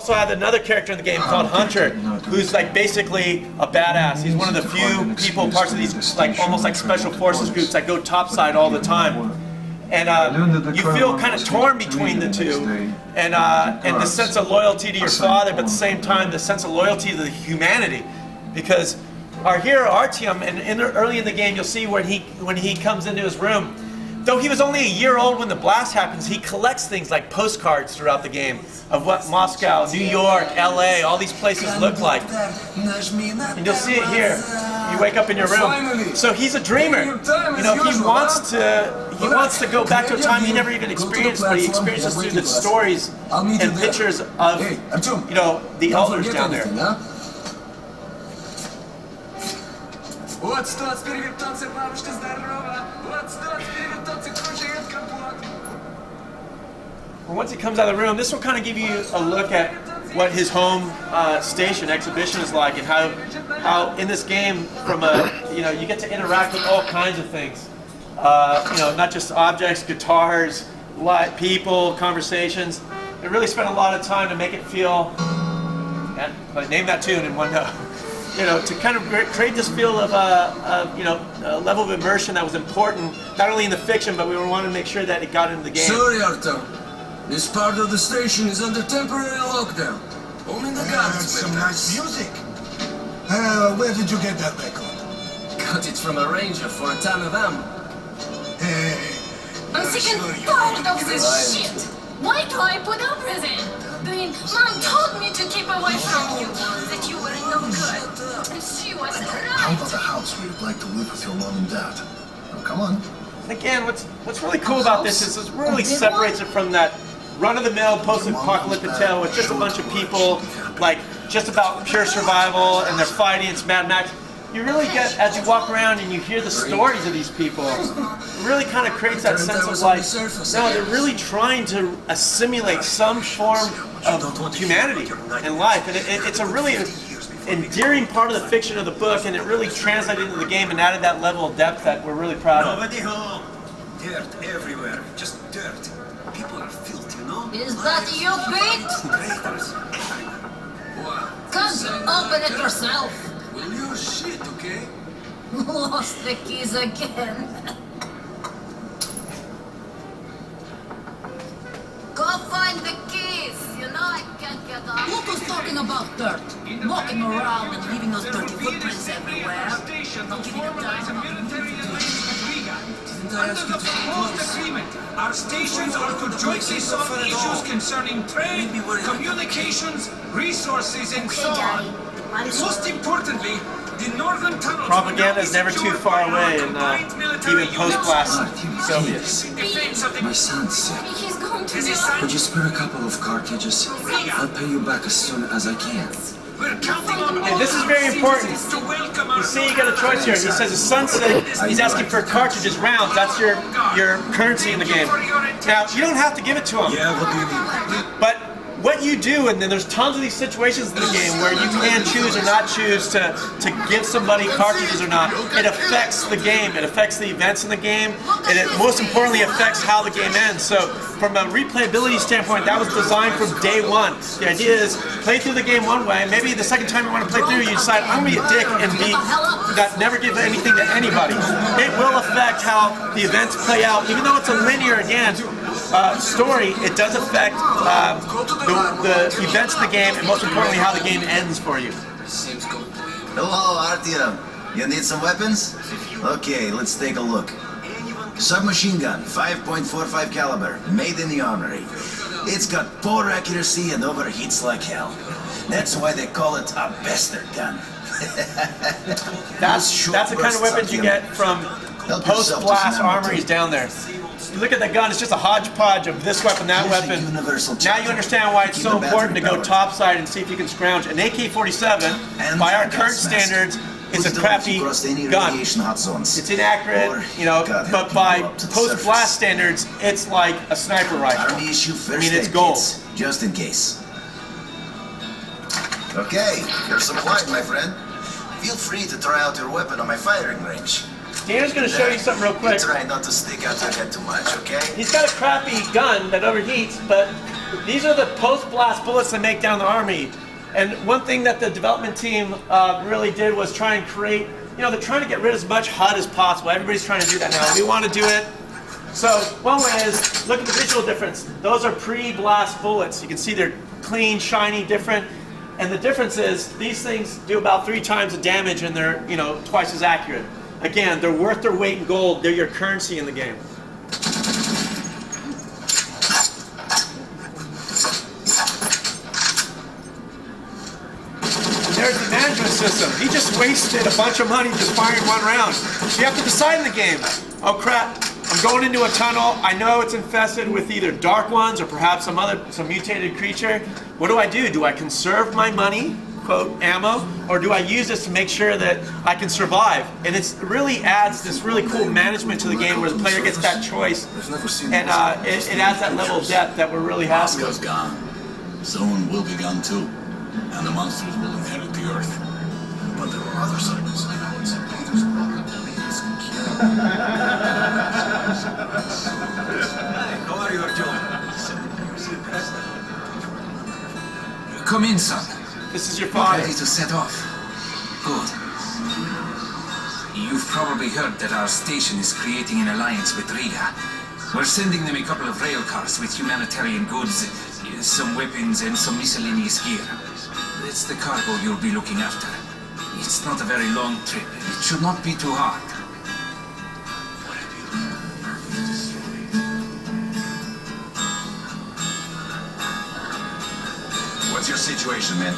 Also have another character in the game called Hunter, who's like basically a badass. He's one of the few people, parts of these like almost like special forces groups that go topside all the time. And you feel kind of torn between the two, and the sense of loyalty to your father, but at the same time the sense of loyalty to the humanity, because our hero Artyom, and early in the game you'll see when he comes into his room, though he was only a year old when the blast happens, he collects things like postcards throughout the game of what Moscow, New York, LA, all these places look like. And you'll see it here. You wake up in your room. So he's a dreamer. You know, he wants to go back to a time he never even experienced, but he experiences through the stories and pictures of, you know, the elders down there. Well, once he comes out of the room, this will kind of give you a look at what his home station exhibition is like, and how in this game, from you get to interact with all kinds of things. Not just objects, guitars, people, conversations. They really spent a lot of time to make it feel, and name that tune in one note. To kind of create this feel of a level of immersion that was important, not only in the fiction, but we wanted to make sure that it got into the game. Sorry, Artem. This part of the station is under temporary lockdown. Only the guards. Some nice music. Where did you get that record? Got it from a ranger for a ton of ammo. Hey, I'm sick and tired of this shit. Why do I put up with it? I mean, Mom told me to keep away from you, that you were no good. And she was How about right. a house where you'd like to live with your mom and dad? Oh, come on. Again, what's really cool about this is it really separates it from that run-of-the-mill post-apocalyptic tale with just a bunch of people, like just about pure survival, and they're fighting. It's Mad Max. You really get, as you walk around and you hear the stories of these people, it really kind of creates that sense of like, no, they're really trying to assimilate some form of humanity and life, and it's a really endearing part of the fiction of the book, and it really translated into the game and added that level of depth that we're really proud of. Nobody home. Dirt everywhere. Just dirt. People are filthy, you know? Is that you, Pete? Come, open it yourself. Well, you're shit, okay? Lost the keys again. Go find the keys. You know I can't get up. Look who's talking about dirt. Walking around and leaving us dirty footprints everywhere. Not giving a damn. Under the proposed agreement, our stations are to jointly solve issues concerning trade, communications, resources, and so on. Most importantly, the northern tunnel. Propaganda is never too far away in even post-blast Soviets. My son's sick. He's going to die. Could you spare a couple of cartridges? I'll pay you back as soon as I can. We're counting on And this is very important. to welcome our You see, you got a choice here. He says his son's sick. He's asking for cartridges, rounds. That's your currency in the game. Now, you don't have to give it to him. Yeah, what do you need? But what you do, and then there's tons of these situations in the game where you can choose or not choose to give somebody cartridges or not. It affects the game. It affects the events in the game, and it most importantly affects how the game ends. So from a replayability standpoint, that was designed from day one. The idea is play through the game one way, and maybe the second time you want to play through, you decide I'm going to be a dick and never give anything to anybody. It will affect how the events play out, even though it's a linear story. It does affect the events of the game, and most importantly, how the game ends for you. Hello, Artyom. You need some weapons? Okay, let's take a look. Submachine gun, 5.45 caliber, made in the armory. It's got poor accuracy and overheats like hell. That's why they call it a bastard gun. That's the kind of weapons you get from post-blast armories down there. You look at the gun, it's just a hodgepodge of this weapon, that weapon. Now you understand why it's so important to go topside and see if you can scrounge. An AK-47, by our current standards, is a crappy gun. It's inaccurate, but by post-blast standards, it's like a sniper rifle. I mean, it's gold. Just in case. Okay, you're supplied, my friend. Feel free to try out your weapon on my firing range. Dana's going to show you something real quick. Try not to stick out your head too much, okay? He's got a crappy gun that overheats, but these are the post-blast bullets they make down the army. And one thing that the development team really did was try and create, you know, they're trying to get rid of as much HUD as possible. Everybody's trying to do that now. We want to do it. So one way is, look at the visual difference. Those are pre-blast bullets. You can see they're clean, shiny, different. And the difference is these things do about 3 times the damage and they're, you know, twice as accurate. Again, they're worth their weight in gold. They're your currency in the game. There's the management system. He just wasted a bunch of money just firing 1 round. So you have to decide in the game, oh crap, I'm going into a tunnel. I know it's infested with either dark ones or perhaps some mutated creature. What do? Do I conserve my money, quote, ammo, or do I use this to make sure that I can survive? And it really adds this really cool management to the game where the player gets that choice, and it adds that level of depth that we're really happy with. Moscow's gone. Soon we'll be gone too. And the monsters will inherit the earth. But there are other cycles. How are you, Artyom? Come in, son. This is your father. Ready to set off. Good. You've probably heard that our station is creating an alliance with Riga. We're sending them a couple of rail cars with humanitarian goods, some weapons and some miscellaneous gear. It's the cargo you'll be looking after. It's not a very long trip. It should not be too hard. What's your situation, man?